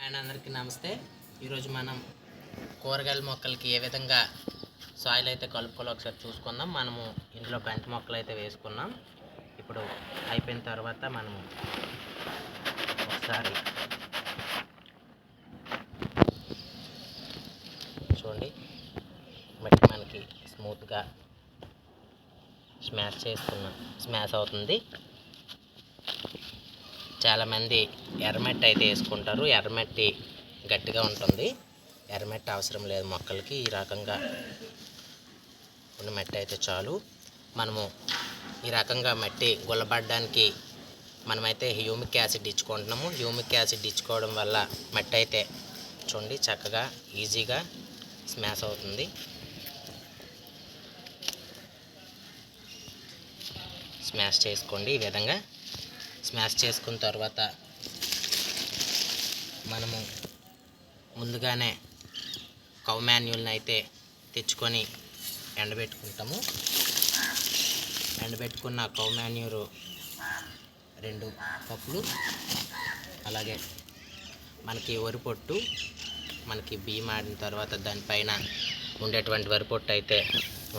And అందరికీ నమస్తే. ఈరోజు మనం కూరగాయల మొక్కలకి ఏ విధంగా సాయిల్ అయితే కలుపుకోవాలో ఒకసారి చూసుకుందాం. మనము ఇంట్లో పెంట మొక్కలు అయితే వేసుకున్నాం. ఇప్పుడు అయిపోయిన తర్వాత మనము ఒకసారి చూడండి, మట్టి మనకి స్మూత్గా స్మాష్ అవుతుంది. చాలామంది ఎర్రమట్టి అయితే వేసుకుంటారు. ఎర్రమట్టి గట్టిగా ఉంటుంది, ఎర్రమట్టి అవసరం లేదు మొక్కలకి. ఈ రకంగా ఉన్న మట్టి అయితే చాలు. మనము ఈ రకంగా మట్టి గుల్లబడడానికి మనమైతే హ్యూమిక్ యాసిడ్ ఇచ్చుకుంటున్నాము. హ్యూమిక్ యాసిడ్ ఇచ్చుకోవడం వల్ల మట్టి అయితే చూడండి చక్కగా ఈజీగా స్మాష్ అవుతుంది. స్మాష్ చేసుకోండి. ఈ విధంగా స్మాష్ చేసుకున్న తర్వాత మనము ముందుగానే కౌ మాన్యూల్ని అయితే తెచ్చుకొని ఎండబెట్టుకుంటాము. ఎండబెట్టుకున్న కౌ మాన్యూరు 2 కప్పులు, అలాగే మనకి వరి పొట్టు, మనకి బియ్యం ఆడిన తర్వాత దానిపైన ఉండేటువంటి వరి పొట్టు అయితే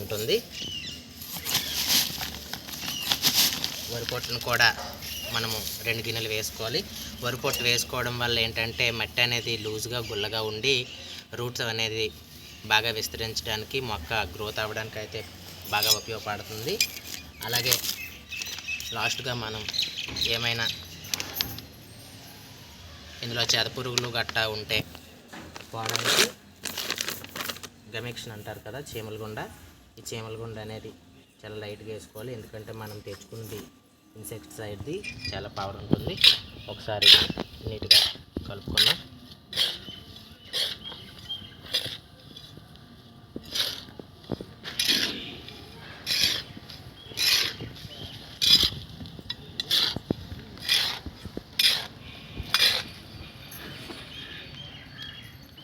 ఉంటుంది. వరి పొట్టును కూడా మనము 2 గిన్నెలు వేసుకోవాలి. వరి పొట్టు వేసుకోవడం వల్ల ఏంటంటే మట్టి అనేది లూజ్గా గుల్లగా ఉండి రూట్స్ అనేది బాగా విస్తరించడానికి, మొక్క గ్రోత్ అవ్వడానికి అయితే బాగా ఉపయోగపడుతుంది. అలాగే లాస్ట్గా మనం ఏమైనా ఇందులో చెదపురుగులు గట్టా ఉంటే పోవడానికి గమిక్షన్ అంటారు కదా, చీమలగుండ. ఈ చీమలగుండ అనేది చాలా లైట్గా వేసుకోవాలి, ఎందుకంటే మనం తెచ్చుకున్నది ఇన్సెక్టిసైడ్ది చాలా పవర్ ఉంటుంది. ఒకసారి నీట్గా కలుపుకుందాం.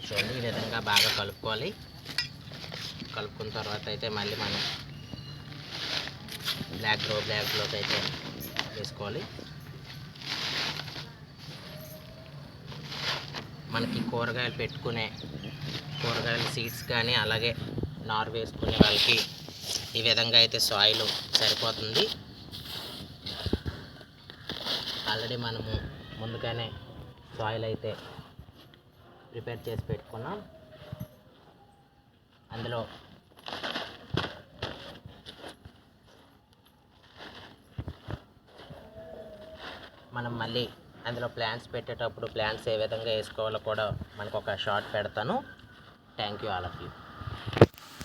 చూడండి, ఈ విధంగా బాగా కలుపుకోవాలి. కలుపుకున్న తర్వాత అయితే మళ్ళీ మనం బ్లాక్లోకి అయితే వేసుకోవాలి. మనకి కూరగాయలు పెట్టుకునే కూరగాయల సీడ్స్ కానీ అలాగే నారు వేసుకునే వాళ్ళకి ఈ విధంగా అయితే సాయిల్ సరిపోతుంది. ఆల్రెడీ మనము ముందుగానే సాయిల్ అయితే ప్రిపేర్ చేసి పెట్టుకున్నాం. అందులో మనం మళ్ళీ అందులో ప్లాంట్స్ పెట్టేటప్పుడు ప్లాంట్స్ ఏ విధంగా వేసుకోవాలో కూడా మనకు ఒక షార్ట్ పెడతాను. Thank you all of you.